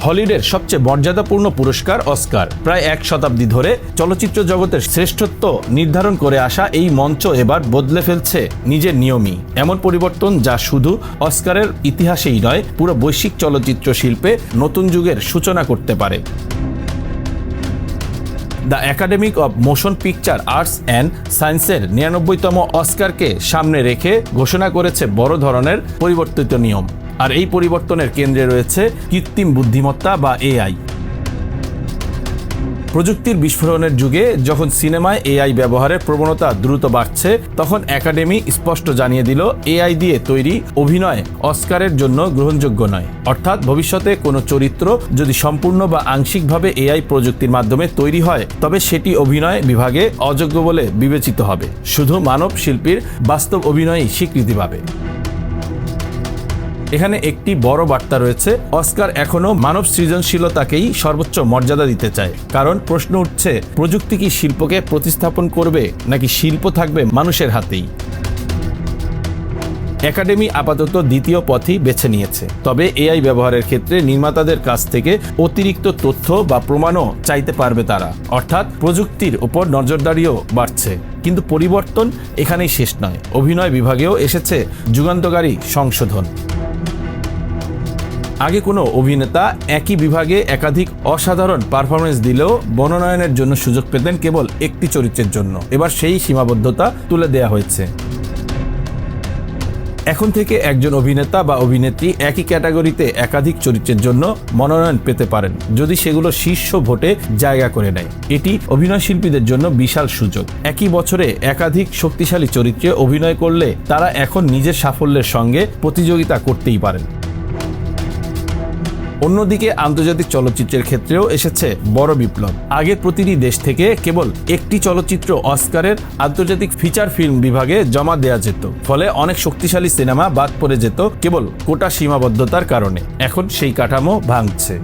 হলিউডের সবচেয়ে মর্যাদাপূর্ণ পুরস্কার অস্কার। প্রায় এক শতাব্দী ধরে চলচ্চিত্র জগতের শ্রেষ্ঠত্ব নির্ধারণ করে আসা এই মঞ্চ এবার বদলে ফেলছে নিজের নিয়মই। এমন পরিবর্তন যা শুধু অস্কারের ইতিহাসেই নয়, পুরো বৈশ্বিক চলচ্চিত্র শিল্পে নতুন যুগের সূচনা করতে পারে। The academy of motion picture arts and সায়েন্সের ৯৯তম অস্কারকে সামনে রেখে ঘোষণা করেছে বড় ধরনের পরিবর্তিত নিয়ম। আর এই পরিবর্তনের কেন্দ্রে রয়েছে কৃত্রিম বুদ্ধিমত্তা বা এআই। প্রযুক্তির বিস্ফোরণের যুগে যখন সিনেমায় এআই ব্যবহারের প্রবণতা দ্রুত বাড়ছে, তখন একাডেমি স্পষ্ট জানিয়ে দিল এআই দিয়ে তৈরি অভিনয় অস্কারের জন্য গ্রহণযোগ্য নয়। অর্থাৎ ভবিষ্যতে কোনো চরিত্র যদি সম্পূর্ণ বা আংশিকভাবে এআই প্রযুক্তির মাধ্যমে তৈরি হয়, তবে সেটি অভিনয় বিভাগে অযোগ্য বলে বিবেচিত হবে। শুধু মানব শিল্পীর বাস্তব অভিনয়ই স্বীকৃতি পাবে। এখানে একটি বড় বার্তা রয়েছে, অস্কার এখনো মানব সৃজনশীলতাকেই সর্বোচ্চ মর্যাদা দিতে চায়। কারণ প্রশ্ন উঠছে, প্রযুক্তি কি শিল্পকে প্রতিস্থাপন করবে, নাকি শিল্প থাকবে মানুষের হাতেই? একাডেমি আপাতত দ্বিতীয় পথই বেছে নিয়েছে। তবে এআই ব্যবহারের ক্ষেত্রে নির্মাতাদের কাছ থেকে অতিরিক্ত তথ্য বা প্রমাণও চাইতে পারবে তারা। অর্থাৎ প্রযুক্তির উপর নজরদারিও বাড়ছে। কিন্তু পরিবর্তন এখানেই শেষ নয়। অভিনয় বিভাগেও এসেছে যুগান্তকারী সংশোধন। আগে কোনো অভিনেতা একই বিভাগে একাধিক অসাধারণ পারফরমেন্স দিলেও মনোনয়নের জন্য সুযোগ পেতেন কেবল একটি চরিত্রের জন্য। এবার সেই সীমাবদ্ধতা তুলে দেওয়া হয়েছে। এখন থেকে একজন অভিনেতা বা অভিনেত্রী একই ক্যাটাগরিতে একাধিক চরিত্রের জন্য মনোনয়ন পেতে পারেন, যদি সেগুলো শীর্ষ ভোটে জায়গা করে নেয়। এটি অভিনয় শিল্পীদের জন্য বিশাল সুযোগ। একই বছরে একাধিক শক্তিশালী চরিত্রে অভিনয় করলে তারা এখন নিজের সাফল্যের সঙ্গে প্রতিযোগিতা করতেই পারেন। অন্যদিকে আন্তর্জাতিক চলচ্চিত্রের ক্ষেত্রেও এসেছে বড় বিপ্লব। আগে প্রতিটি দেশ থেকে কেবল একটি চলচ্চিত্র অস্কারের আন্তর্জাতিক ফিচার ফিল্ম বিভাগে জমা দেওয়া যেত। ফলে অনেক শক্তিশালী সিনেমা বাদ পড়ে যেত কেবল কোটা সীমাবদ্ধতার কারণে। এখন সেই কাঠামো ভাঙছে।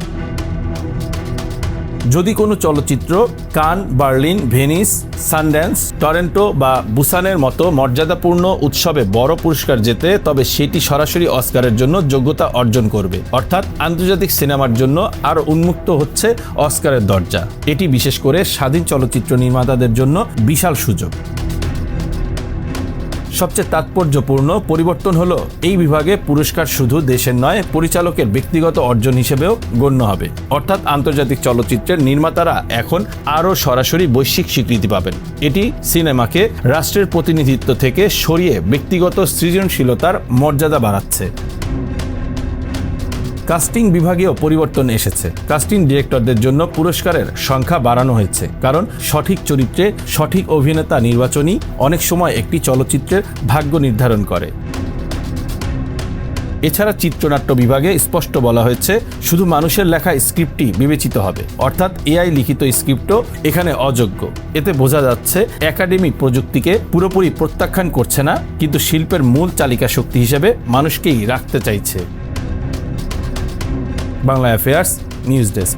যদি কোনো চলচ্চিত্র কান, বার্লিন, ভেনিস, সানড্যান্স, টরন্টো বা বুসানের মতো মর্যাদাপূর্ণ উৎসবে বড় পুরস্কার জেতে, তবে সেটি সরাসরি অস্কারের জন্য যোগ্যতা অর্জন করবে। অর্থাৎ আন্তর্জাতিক সিনেমার জন্য আরও উন্মুক্ত হচ্ছে অস্কারের দরজা। এটি বিশেষ করে স্বাধীন চলচ্চিত্র নির্মাতাদের জন্য বিশাল সুযোগ। সবচেয়ে তাৎপর্যপূর্ণ পরিবর্তন হলো, এই বিভাগে পুরস্কার শুধু দেশের নয়, পরিচালকের ব্যক্তিগত অর্জন হিসেবেও গণ্য হবে। অর্থাৎ আন্তর্জাতিক চলচ্চিত্রের নির্মাতারা এখন আরও সরাসরি বৈশ্বিক স্বীকৃতি পাবেন। এটি সিনেমাকে রাষ্ট্রের প্রতিনিধিত্ব থেকে সরিয়ে ব্যক্তিগত সৃজনশীলতার মর্যাদা বাড়াচ্ছে। কাস্টিং বিভাগেও পরিবর্তন এসেছে। কাস্টিং ডিরেক্টরদের জন্য পুরস্কারের সংখ্যা বাড়ানো হয়েছে, কারণ সঠিক চরিত্রে সঠিক অভিনেতা নির্বাচনই অনেক সময় একটি চলচ্চিত্রের ভাগ্য নির্ধারণ করে। এছাড়া চিত্রনাট্য বিভাগে স্পষ্ট বলা হয়েছে, শুধু মানুষের লেখা স্ক্রিপ্টই বিবেচিত হবে। অর্থাৎ এআই লিখিত স্ক্রিপ্টও এখানে অযোগ্য। এতে বোঝা যাচ্ছে একাডেমি প্রযুক্তিকে পুরোপুরি প্রত্যাখ্যান করছে না, কিন্তু শিল্পের মূল চালিকা শক্তি হিসেবে মানুষকেই রাখতে চাইছে। Bangla affairs news desk.